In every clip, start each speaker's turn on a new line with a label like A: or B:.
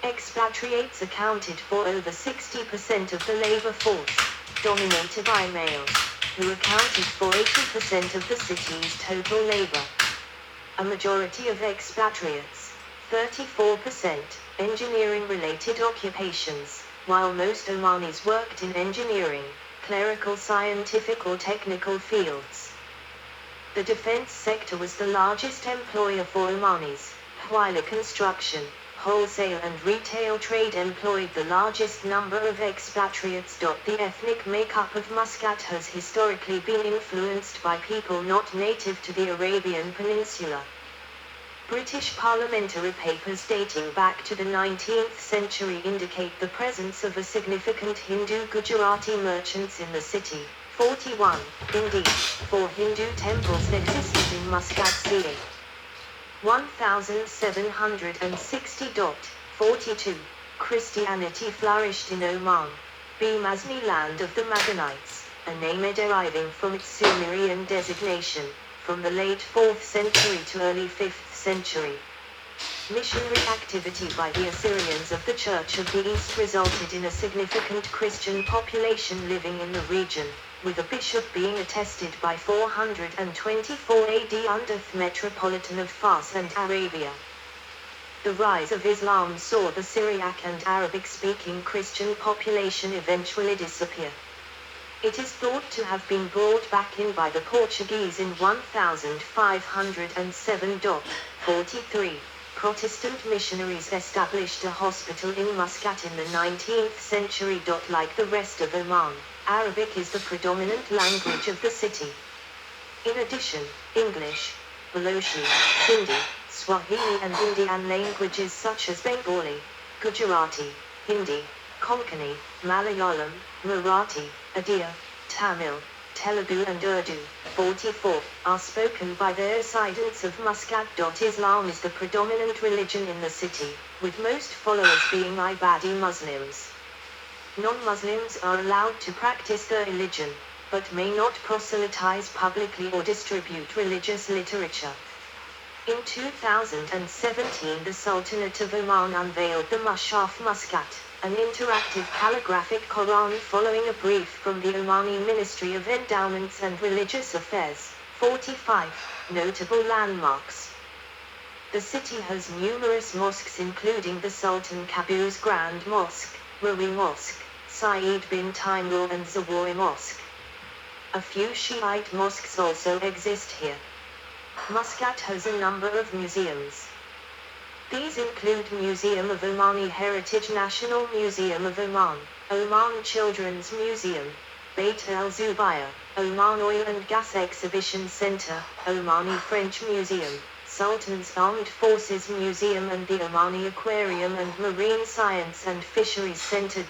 A: Expatriates accounted for over 60% of the labor force, dominated by males, who accounted for 80% of the city's total labor. A majority of expatriates, 34%, engineering-related occupations, while most Omanis worked in engineering, clerical, scientific or technical fields. The defense sector was the largest employer for Omanis, while the construction, wholesale and retail trade employed the largest number of expatriates. The ethnic makeup of Muscat has historically been influenced by people not native to the Arabian Peninsula. British parliamentary papers dating back to the 19th century indicate the presence of a significant Hindu Gujarati merchants in the city. 41. Indeed, 4 Hindu temples existed in Muscat ca. 1760. 42. Christianity flourished in Oman. Mazni, land of the Maganites, a name deriving from its Sumerian designation, from the late 4th century to early 5th century. Missionary activity by the Assyrians of the Church of the East resulted in a significant Christian population living in the region, with a bishop being attested by 424 AD under the Metropolitan of Fars and Arabia. The rise of Islam saw the Syriac and Arabic-speaking Christian population eventually disappear. It is thought to have been brought back in by the Portuguese in 1507. 43. Protestant missionaries established a hospital in Muscat in the 19th century. Like the rest of Oman, Arabic is the predominant language of the city. In addition, English, Balochi, Sindhi, Swahili and Indian languages such as Bengali, Gujarati, Hindi, Konkani, Malayalam, Marathi, Odia, Tamil, Telugu and Urdu, 44, are spoken by the residents of Muscat. Islam is the predominant religion in the city, with most followers being Ibadi Muslims. Non-Muslims are allowed to practice their religion, but may not proselytize publicly or distribute religious literature. In 2017, the Sultanate of Oman unveiled the Mushaf Muscat, an interactive calligraphic Quran following a brief from the Omani Ministry of Endowments and Religious Affairs. 45. Notable landmarks. The city has numerous mosques including the Sultan Qaboos Grand Mosque, Rawi Mosque, Saeed bin Taimur and Zawari Mosque. A few Shiite mosques also exist here. Muscat has a number of museums. These include Museum of Omani Heritage, National Museum of Oman, Oman Children's Museum, Beit el-Zubayr, Oman Oil and Gas Exhibition Center, Omani French Museum, Sultan's Armed Forces Museum and the Omani Aquarium and Marine Science and Fisheries Center.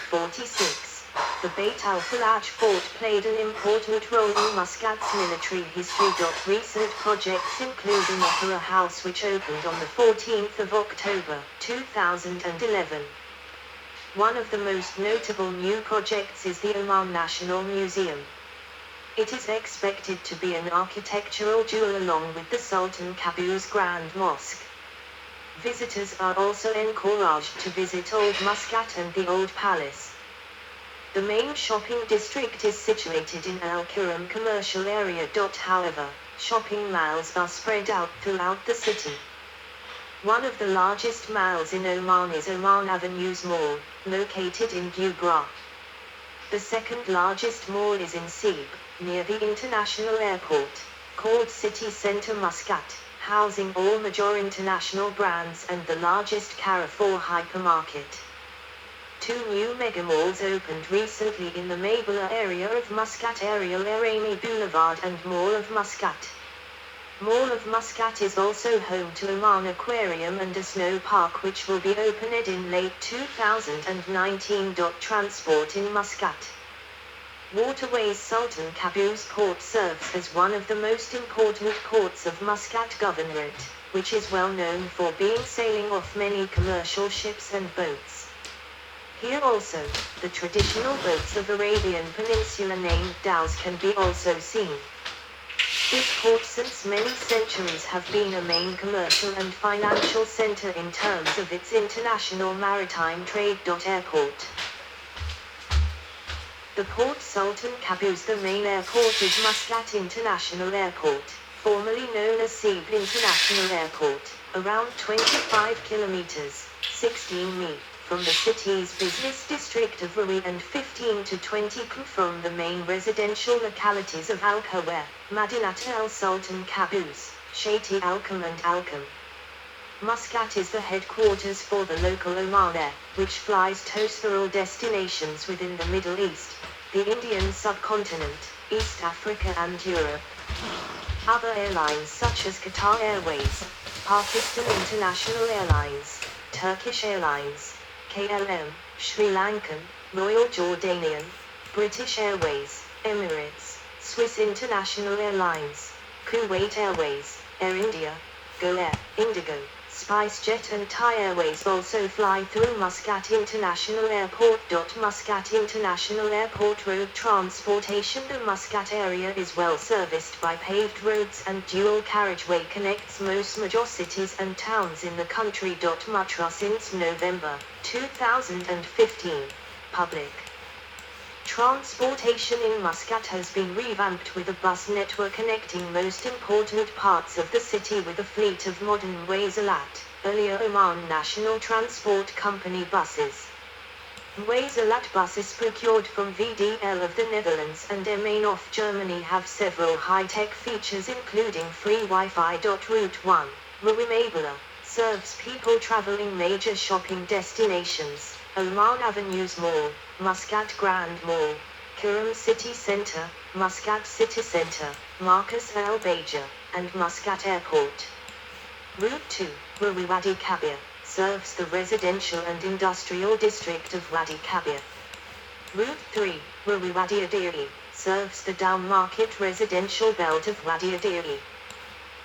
A: 46. The Beit al-Falaj Fort played an important role in Muscat's military history. Recent projects include an opera house which opened on the 14th of October, 2011. One of the most notable new projects is the Oman National Museum. It is expected to be an architectural jewel along with the Sultan Qaboos Grand Mosque. Visitors are also encouraged to visit Old Muscat and the Old Palace. The main shopping district is situated in Al Kuram commercial area. However, shopping malls are spread out throughout the city. One of the largest malls in Oman is Oman Avenues Mall, located in Gugra. The second largest mall is in Seeb, near the international airport, called City Center Muscat, housing all major international brands and the largest Carrefour hypermarket. 2 new megamalls opened recently in the Mabula area of Muscat, Ariel Arami Boulevard and Mall of Muscat. Mall of Muscat is also home to Oman Aquarium and a snow park which will be opened in late 2019. Transport in Muscat. Waterways. Sultan Qaboos Port serves as one of the most important ports of Muscat Governorate, which is well known for being sailing off many commercial ships and boats. Here also, the traditional boats of Arabian Peninsula named dhows can be also seen. This port since many centuries have been a main commercial and financial center in terms of its international maritime trade. Airport. The Port Sultan Qaboos. The main airport is Muscat International Airport, formerly known as Seeb International Airport, around 25 kilometers, 16 mi, from the city's business district of Rui and 15 to 20 km from the main residential localities of Al-Khawer, Madinat al-Sultan Qaboos, Shaiti Al-Kham and Al-Kham. Muscat is the headquarters for the local Oman Air, which flies to several destinations within the Middle East, the Indian subcontinent, East Africa and Europe. Other airlines such as Qatar Airways, Pakistan International Airlines, Turkish Airlines, KLM, Sri Lankan, Royal Jordanian, British Airways, Emirates, Swiss International Airlines, Kuwait Airways, Air India, Go Air, Indigo, SpiceJet and Thai Airways also fly through Muscat International Airport. Muscat International Airport road transportation. The Muscat area is well serviced by paved roads and dual carriageway connects most major cities and towns in the country. Mutra since November 2015. Public transportation in Muscat has been revamped with a bus network connecting most important parts of the city with a fleet of modern Wazilat, earlier Oman National Transport Company buses. Wazilat buses procured from VDL of the Netherlands and Emmain-Off Germany have several high-tech features including free Wi-Fi. Route 1, Ruimabula, serves people traveling major shopping destinations, Oman Avenues Mall, Muscat Grand Mall, Kiram City Center, Muscat City Center, Marcus Al Baja, and Muscat Airport. Route 2, Rui Wadi Kabir, serves the residential and industrial district of Wadi Kabir. Route 3, Rui Wadi Adiri, serves the down market residential belt of Wadi Adiri.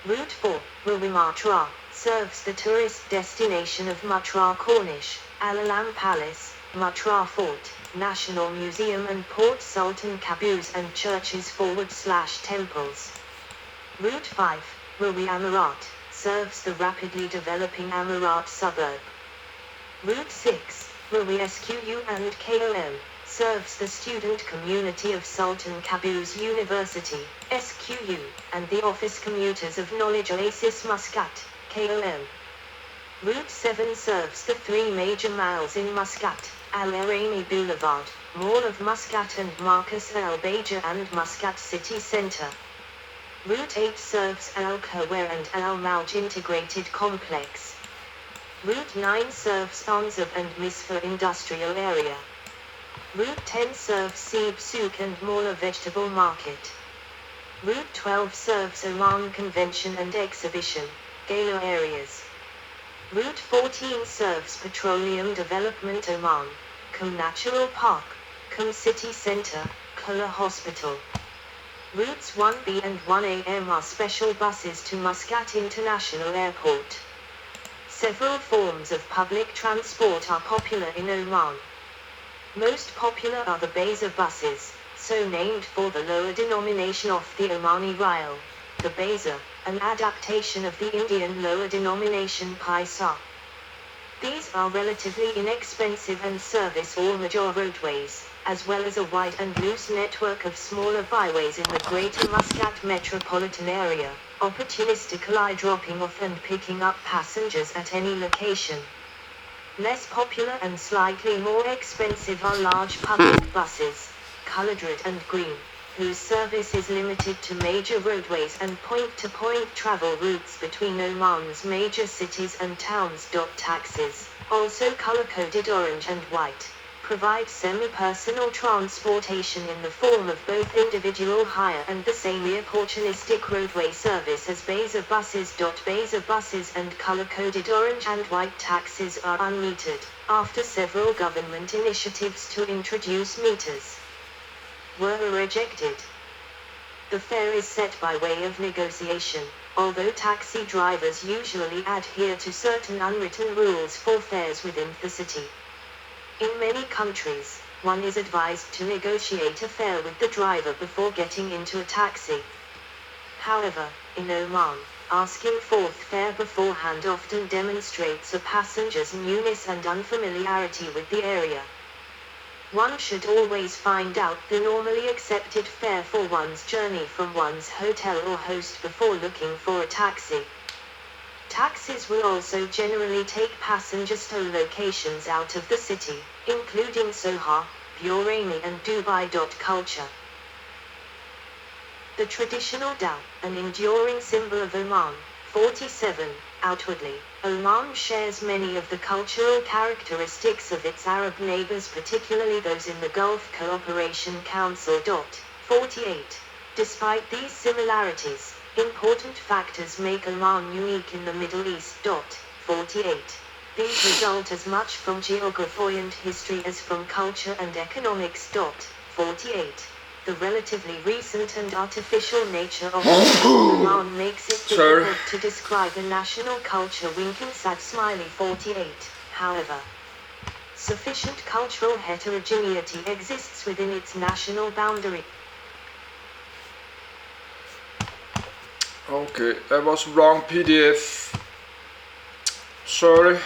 A: Route 4, Rui Matra, serves the tourist destination of Matra Corniche, Al-Alam Palace, Matra Fort, National Museum and Port Sultan Qaboos and churches / temples. Route 5, Rui Amarat, serves the rapidly developing Amarat suburb. Route 6, Rui SQU and KOM, serves the student community of Sultan Qaboos University, SQU, and the office commuters of Knowledge Oasis Muscat, KOM. Route 7 serves the three major malls in Muscat, Al-Arami Boulevard, Mall of Muscat and Marcus Al Baja and Muscat City Center. Route 8 serves Al-Khawer and Al-Mauj Integrated Complex. Route 9 serves Anzab and Misfa Industrial Area. Route 10 serves Seeb Souk and Mawla Vegetable Market. Route 12 serves Oman Convention and Exhibition, Gala areas. Route 14 serves Petroleum Development Oman, Kum Natural Park, Kum City Center, Kula Hospital. Routes 1B and 1AM are special buses to Muscat International Airport. Several forms of public transport are popular in Oman. Most popular are the Beza buses, so named for the lower denomination of the Omani Rial, the Beza, an adaptation of the Indian lower denomination Paisa. These are relatively inexpensive and service all major roadways, as well as a wide and loose network of smaller byways in the greater Muscat metropolitan area, opportunistically dropping off and picking up passengers at any location. Less popular and slightly more expensive are large public buses, colored red and green, whose service is limited to major roadways and point-to-point travel routes between Oman's major cities and towns. Taxis, also color-coded orange and white, provide semi-personal transportation in the form of both individual hire and the semi-opportunistic roadway service as Beza buses. Beza buses and color-coded orange and white taxis are unmetered, after several government initiatives to introduce meters were rejected. The fare is set by way of negotiation, although taxi drivers usually adhere to certain unwritten rules for fares within the city. In many countries, one is advised to negotiate a fare with the driver before getting into a taxi. However, in Oman, asking for fare beforehand often demonstrates a passenger's newness and unfamiliarity with the area. One should always find out the normally accepted fare for one's journey from one's hotel or host before looking for a taxi. Taxis will also generally take passengers to locations out of the city, including Soha, Buraymi and Dubai. Culture. The traditional dhow, an enduring symbol of Oman. 47. Outwardly, Oman shares many of the cultural characteristics of its Arab neighbors, particularly those in the Gulf Cooperation Council. 48. Despite these similarities, important factors make Oman unique in the Middle East. 48. These result as much from geography and history as from culture and economics. 48. The relatively recent and artificial nature of Oman makes it difficult to describe a national culture. Winking sad smiley. 48. However, sufficient cultural heterogeneity exists within its national boundary.
B: Okay, that was wrong PDF. Sorry.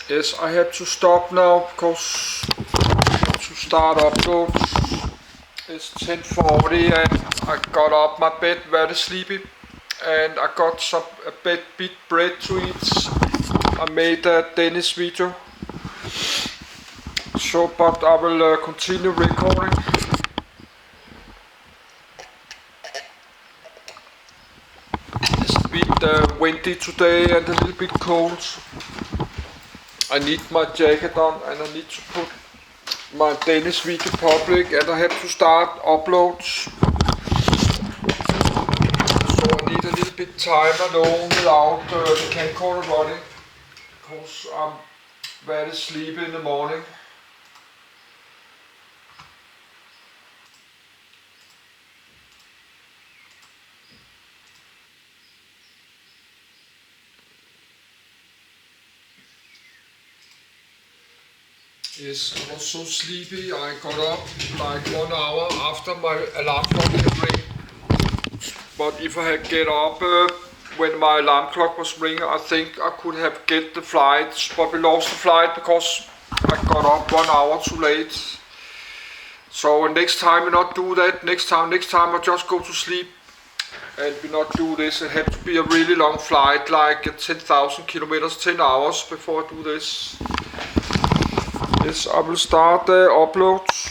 B: Yes, I have to stop now because to start upload. It's 10:40 and I got up my bed very sleepy and I got a bit bread to eat. I made a Danish video. So, but I will continue recording. It's a bit windy today and a little bit cold. I need my jacket on and I need to put my Danish video public and I have to start uploads. So I need a little bit time alone without the camcorder running because I'm very sleepy in the morning. Yes, I was so sleepy, I got up like 1 hour after my alarm clock had ring. But if I had get up when my alarm clock was ringing, I think I could have get the flight. But we lost the flight because I got up 1 hour too late. So next time we not do that, next time I just go to sleep and we not do this. It had to be a really long flight, like 10,000 kilometers, 10 hours before I do this. Yes, I will start the uploads.